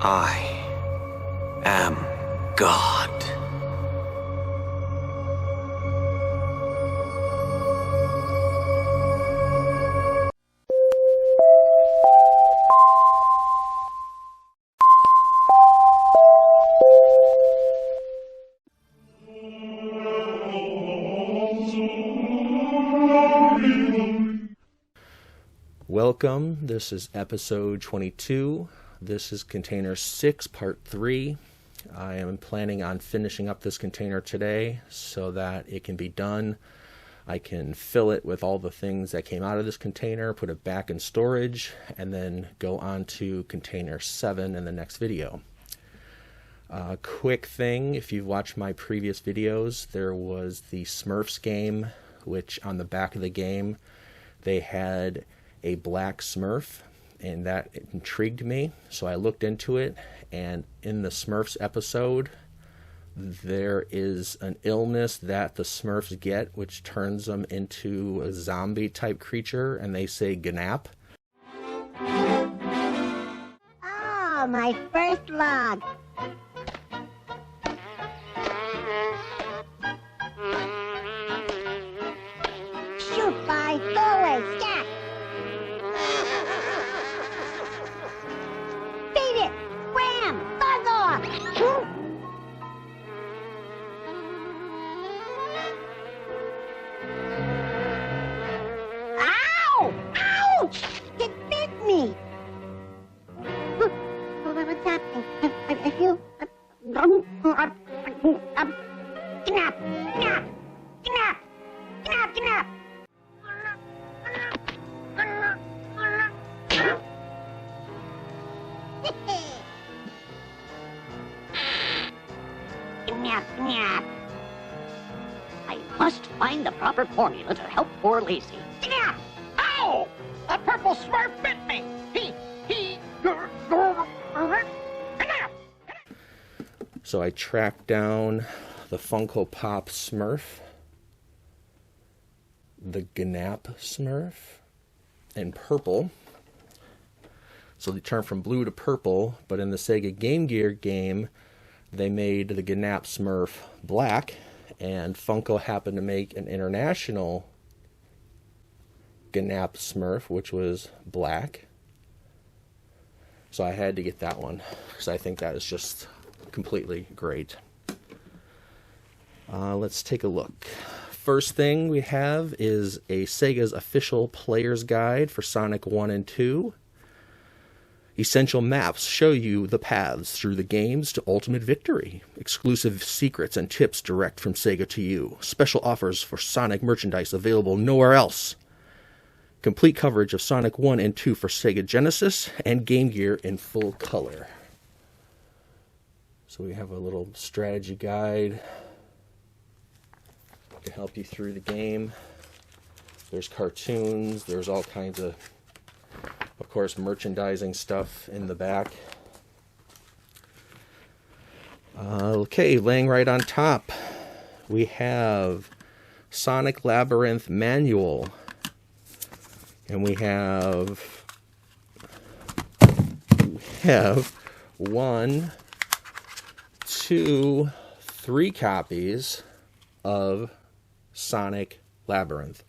I am God. Welcome, this is episode 22. This is container 6, part 3. I am planning on finishing up this container today so that it can be done. I can fill it with all the things that came out of this container, put it back in storage, and then go on to container 7 in the next video. Quick thing, if you've watched my previous videos, there was the Smurfs game, which on the back of the game they had a black Smurf, and that intrigued me, so I looked into it. And in the Smurfs episode, there is an illness that the Smurfs get which turns them into a zombie type creature, and they say Gnap. Oh, my first log. Shoot, fly, go away, scat. Beat it, wham, buzz off. Ow! Ouch! It bit me. What's happening? I feel... Gnap! Gnap! Gnap! Gnap! Gnap! Gnap, gnap. I must find the proper formula to help poor Lacey. Gnap! Ow! A purple Smurf bit me! Gnap! So I tracked down the Funko Pop Smurf, the Gnap Smurf, in purple. So they turned from blue to purple, but in the Sega Game Gear game, they made the Gnap Smurf black, and Funko happened to make an international Gnap Smurf, which was black. So I had to get that one, because I think that is just completely great. Let's take a look. First thing we have is a Sega's official player's guide for Sonic 1 and 2. Essential maps show you the paths through the games to ultimate victory. Exclusive secrets and tips direct from Sega to you. Special offers for Sonic merchandise available nowhere else. Complete coverage of Sonic 1 and 2 for Sega Genesis and Game Gear in full color. So we have a little strategy guide to help you through the game. There's cartoons, there's all kinds of course, merchandising stuff in the back. Okay, laying right on top, we have Sonic Labyrinth Manual. And we have 1, 2, 3 copies of Sonic Labyrinth.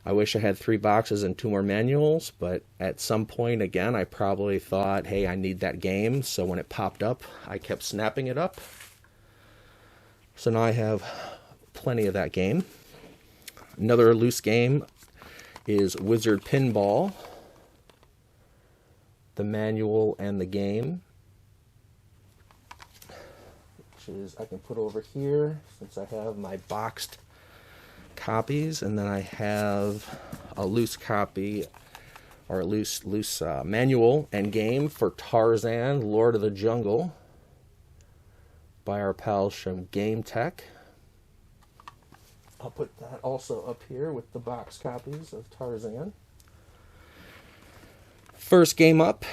I wish I had 3 boxes and 2 more manuals, but at some point, again, I probably thought, hey, I need that game. So when it popped up, I kept snapping it up. So now I have plenty of that game. Another loose game is Wizard Pinball. The manual and the game, which is I can put over here since I have my boxed copies, and then I have a loose copy or a loose manual and game for Tarzan, Lord of the Jungle by our pals from Game Tech. I'll put that also up here with the box copies of Tarzan. First game up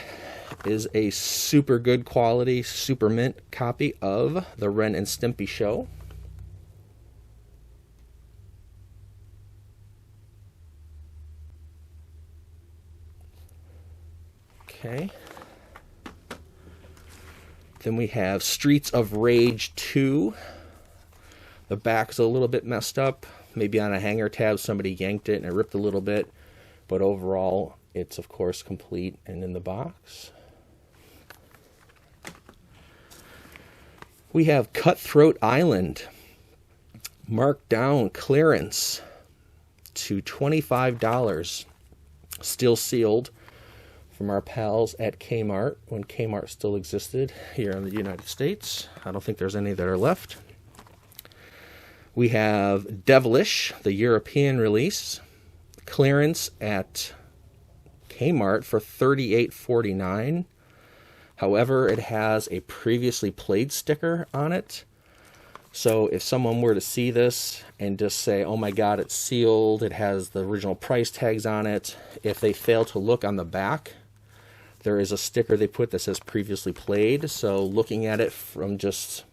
is a super good quality, super mint copy of the Ren and Stimpy Show. Okay. Then we have Streets of Rage 2. The back's a little bit messed up. Maybe on a hanger tab somebody yanked it and it ripped a little bit. But overall, it's of course complete and in the box. We have Cutthroat Island. Marked down clearance to $25. Still sealed from our pals at Kmart, when Kmart still existed here in the United States. I don't think there's any that are left. We have Devilish, the European release. Clearance at Kmart for $38.49. However, it has a previously played sticker on it. So if someone were to see this and just say, oh my god, it's sealed, it has the original price tags on it, if they fail to look on the back, there is a sticker they put that says previously played. So looking at it from just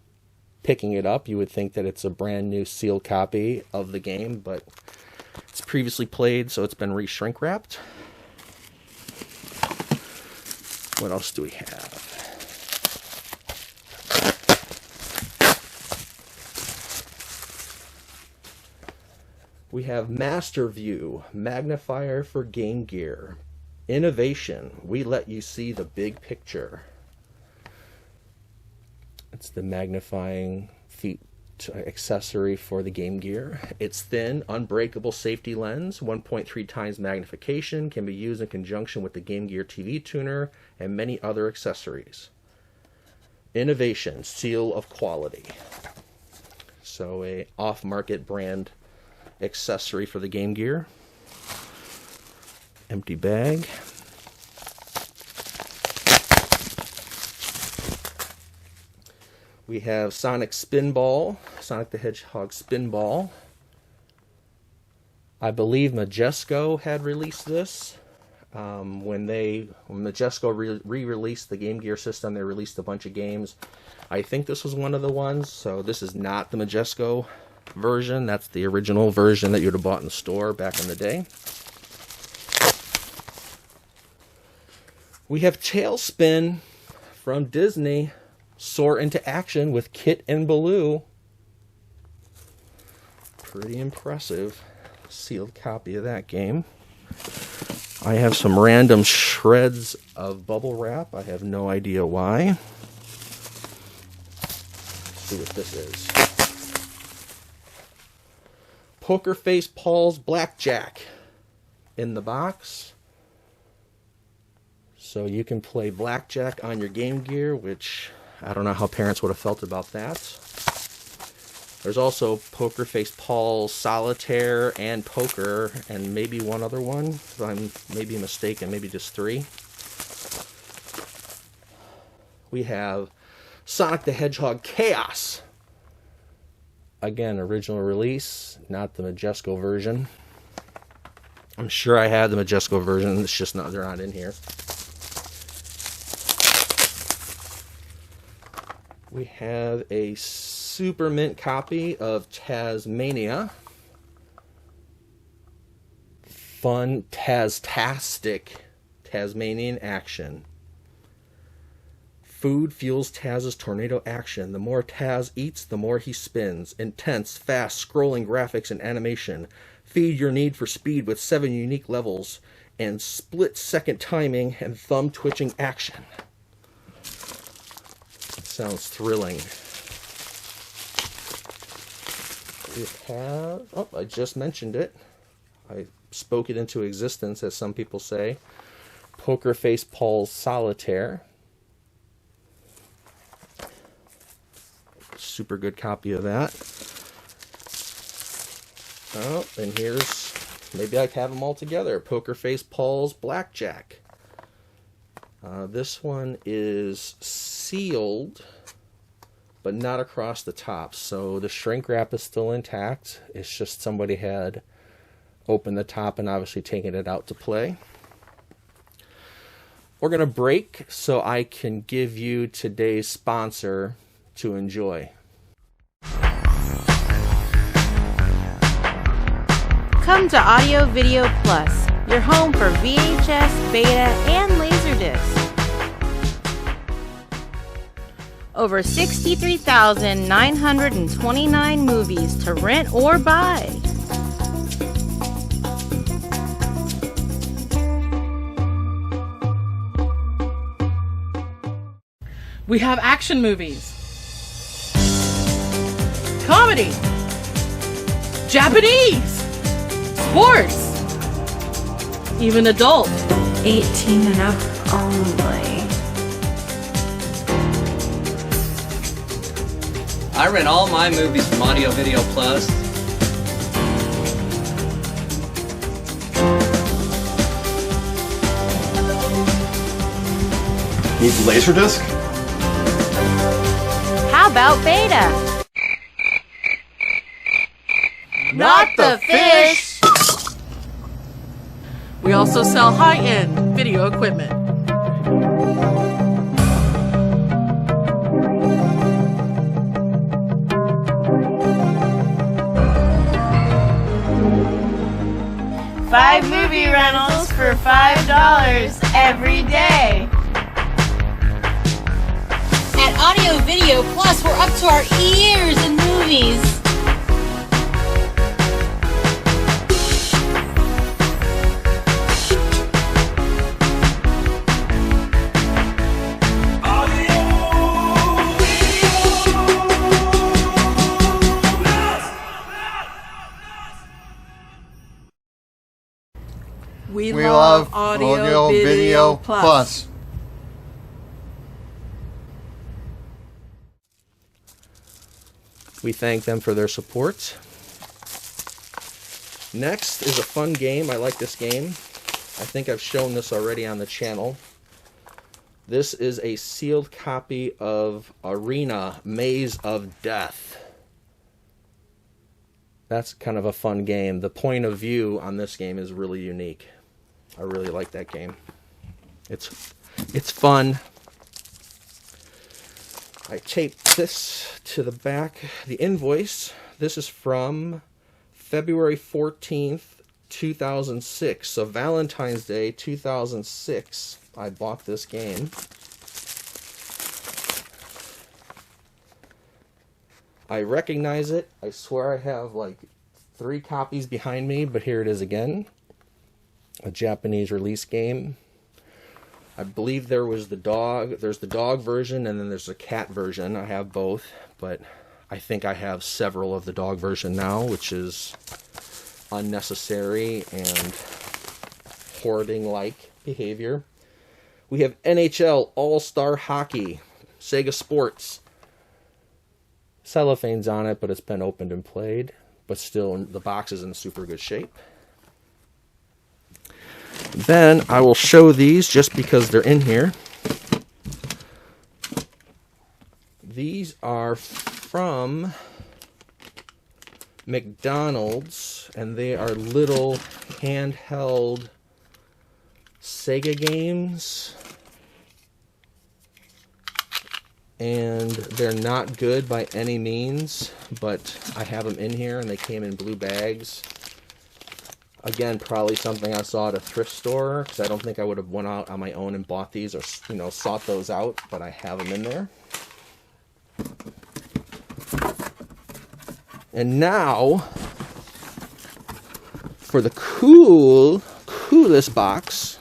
picking it up, you would think that it's a brand new sealed copy of the game, but it's previously played, so it's been re-shrink wrapped. What else do we have? We have Master View, magnifier for Game Gear. Innovation, we let you see the big picture. It's the magnifying feet accessory for the Game Gear. It's thin, unbreakable safety lens, 1.3 times magnification, can be used in conjunction with the Game Gear TV tuner and many other accessories. Innovation, seal of quality. So a off-market brand accessory for the Game Gear. Empty bag. We have Sonic Spinball, Sonic the Hedgehog Spinball. I believe Majesco had released this. When Majesco re-released the Game Gear system, they released a bunch of games. I think this was one of the ones, so this is not the Majesco version. That's the original version that you would have bought in the store back in the day. We have Tailspin from Disney, Soar into Action with Kit and Baloo. Pretty impressive sealed copy of that game. I have some random shreds of bubble wrap. I have no idea why. Let's see what this is. Poker Face Paul's Blackjack in the box. So you can play blackjack on your Game Gear, which I don't know how parents would have felt about that. There's also Poker Face Paul's Solitaire and Poker, and maybe one other one. I'm maybe mistaken, maybe just 3. We have Sonic the Hedgehog Chaos. Again, original release, not the Majesco version. I'm sure I had the Majesco version, it's just not, they're not in here. We have a super mint copy of Tasmania. Fun, Tastastic Tasmanian action. Food fuels Taz's tornado action. The more Taz eats, the more he spins. Intense, fast, scrolling graphics and animation. Feed your need for speed with 7 unique levels and split-second timing and thumb-twitching action. Sounds thrilling. We have... Oh, I just mentioned it. I spoke it into existence, as some people say. Poker Face Paul's Solitaire. Super good copy of that. Oh, and here's... Maybe I have them all together. Poker Face Paul's Blackjack. This one is sealed, but not across the top. So the shrink wrap is still intact. It's just somebody had opened the top and obviously taken it out to play. We're going to break so I can give you today's sponsor to enjoy. Come to Audio Video Plus, your home for VHS, Beta, and Laserdisc. Over 63,929 movies to rent or buy. We have action movies, comedy, Japanese, sports, even adult. 18 and up only. I rent all my movies from Audio Video Plus. Needs a Laserdisc? How about Beta? Not the fish! We also sell high-end video equipment. Five movie rentals for $5 every day. At Audio Video Plus, we're up to our ears in movies. We love Audio Video Plus. We thank them for their support. Next is a fun game. I like this game. I think I've shown this already on the channel. This is a sealed copy of Arena Maze of Death. That's kind of a fun game. The point of view on this game is really unique. I really like that game. It's fun. I taped this to the back. The invoice, this is from February 14th, 2006. So Valentine's Day 2006, I bought this game. I recognize it. I swear I have like 3 copies behind me, but here it is again. A Japanese release game. I believe there's the dog version, and then there's a cat version. I have both, but I think I have several of the dog version now, which is unnecessary and hoarding-like behavior. We have NHL All-Star Hockey, Sega Sports. Cellophane's on it, but it's been opened and played, but still the box is in super good shape. Then I will show these just because they're in here. These are from McDonald's, and they are little handheld Sega games. And they're not good by any means, but I have them in here, and they came in blue bags. Again, probably something I saw at a thrift store, because I don't think I would have went out on my own and bought these or, sought those out, but I have them in there. And now, for the coolest box,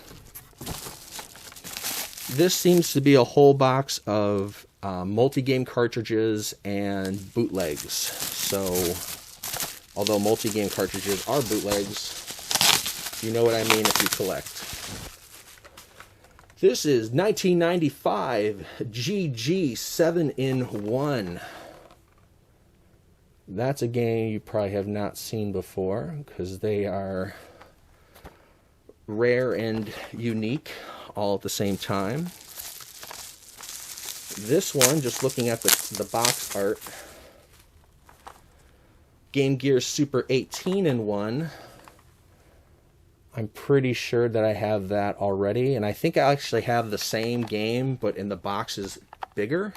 this seems to be a whole box of multi-game cartridges and bootlegs. So, although multi-game cartridges are bootlegs, you know what I mean if you collect. This is 1995 GG 7-in-1. That's a game you probably have not seen before, because they are rare and unique all at the same time. This one, just looking at the box art, Game Gear Super 18-in-1. I'm pretty sure that I have that already, and I think I actually have the same game, but in the box is bigger,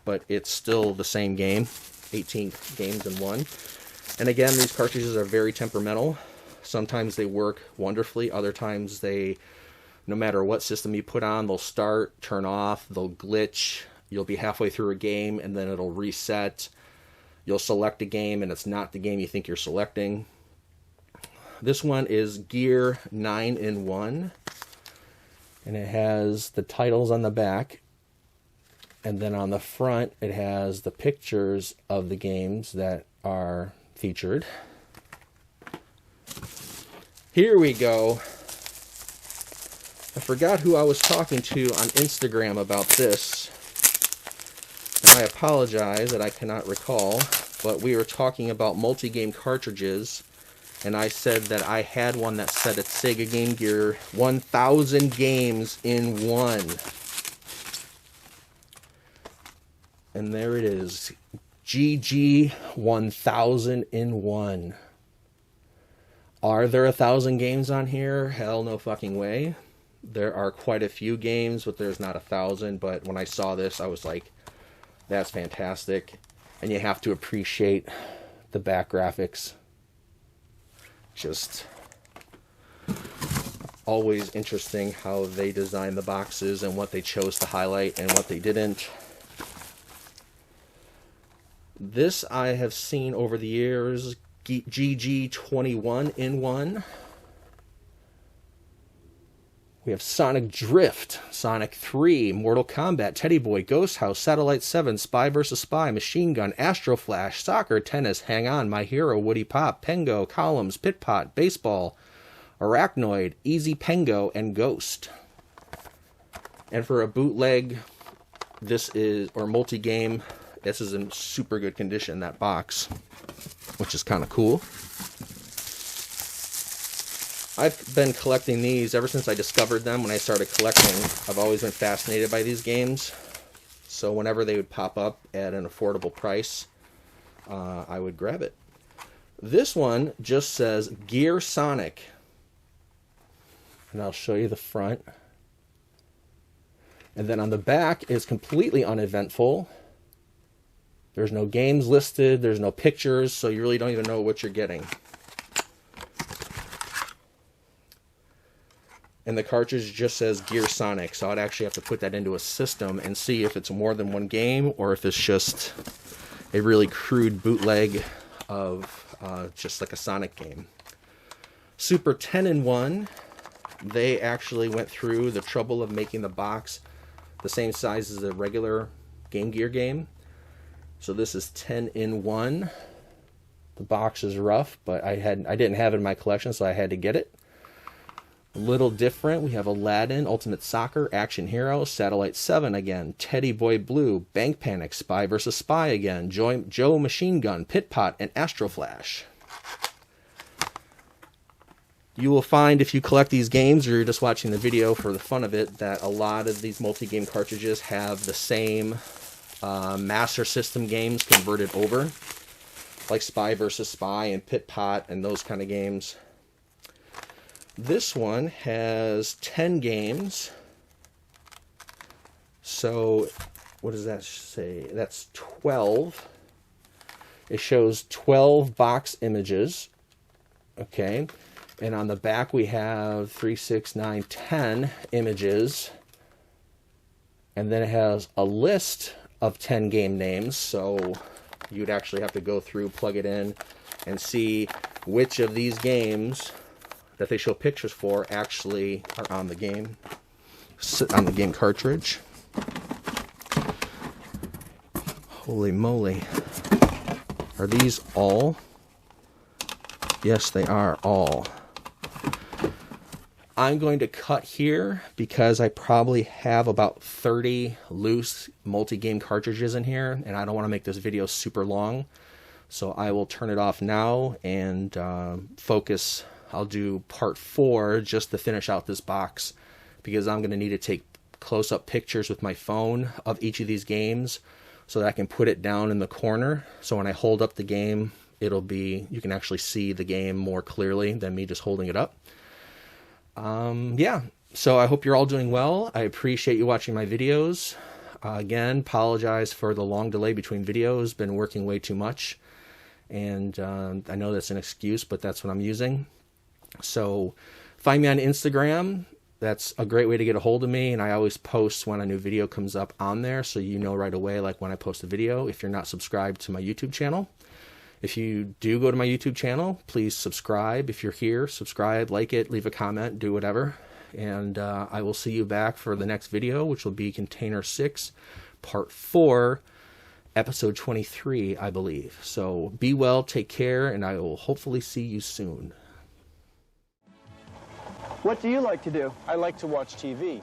but it's still the same game, 18 games in one. And again, these cartridges are very temperamental. Sometimes they work wonderfully, other times they, no matter what system you put on, they'll start, turn off, they'll glitch. you'll be halfway through a game and then it'll reset. You'll select a game and it's not the game you think you're selecting. This one is Gear 9-in-1, and it has the titles on the back, and then on the front it has the pictures of the games that are featured. Here we go. I forgot who I was talking to on Instagram about this, and I apologize that I cannot recall, but we were talking about multi-game cartridges, and I said that I had one that said it's Sega Game Gear 1000 games in one. And there it is. GG 1000 in one. Are there 1,000 games on here? Hell no fucking way. There are quite a few games, but there's not 1,000. But when I saw this, I was like, that's fantastic. And you have to appreciate the back graphics. Just always interesting how they design the boxes and what they chose to highlight and what they didn't. This I have seen over the years. GG 21-in-1. We have Sonic Drift, Sonic 3, Mortal Kombat, Teddy Boy, Ghost House, Satellite 7, Spy vs. Spy, Machine Gun, Astro Flash, Soccer, Tennis, Hang On, My Hero, Woody Pop, Pengo, Columns, Pit Pot, Baseball, Arachnoid, Easy Pengo, and Ghost. And for a bootleg, this is, or multi-game, this is in super good condition, that box, which is kind of cool. I've been collecting these ever since I discovered them. When I started collecting, I've always been fascinated by these games. So whenever they would pop up at an affordable price, I would grab it. This one just says Gear Sonic. And I'll show you the front. And then on the back is completely uneventful. There's no games listed, there's no pictures, so you really don't even know what you're getting. And the cartridge just says Gear Sonic, so I'd actually have to put that into a system and see if it's more than one game or if it's just a really crude bootleg of just like a Sonic game. Super 10-in-1, they actually went through the trouble of making the box the same size as a regular Game Gear game. So this is 10-in-1. The box is rough, but I didn't have it in my collection, so I had to get it. A little different, we have Aladdin, Ultimate Soccer, Action Hero, Satellite 7 again, Teddy Boy Blue, Bank Panic, Spy vs. Spy again, Joe Machine Gun, Pit Pot, and Astro Flash. You will find if you collect these games or you're just watching the video for the fun of it that a lot of these multi-game cartridges have the same Master System games converted over, like Spy vs. Spy and Pit Pot and those kind of games. This one has 10 games. So, what does that say? That's 12. It shows 12 box images. Okay. And on the back we have 3, 6, 9, 10 images. And then it has a list of 10 game names. So, you'd actually have to go through, plug it in, and see which of these games that they show pictures for actually are on the game cartridge. Holy moly. Are these all? Yes, they are all. I'm going to cut here because I probably have about 30 loose multi-game cartridges in here, and I don't want to make this video super long. So I will turn it off now and focus. I'll do part 4 just to finish out this box, because I'm going to need to take close-up pictures with my phone of each of these games so that I can put it down in the corner. So when I hold up the game, you can actually see the game more clearly than me just holding it up. Yeah, so I hope you're all doing well. I appreciate you watching my videos. Again, apologize for the long delay between videos. Been working way too much, and I know that's an excuse, but that's what I'm using. So find me on Instagram. That's a great way to get a hold of me, and I always post when a new video comes up on there, so you know right away, like when I post a video, if you're not subscribed to my YouTube channel. If you do go to my YouTube channel, please subscribe. If you're here, subscribe, like it, leave a comment, do whatever. And I will see you back for the next video, which will be Container 6, Part 4, Episode 23, I believe. So be well, take care, and I will hopefully see you soon. What do you like to do? I like to watch TV.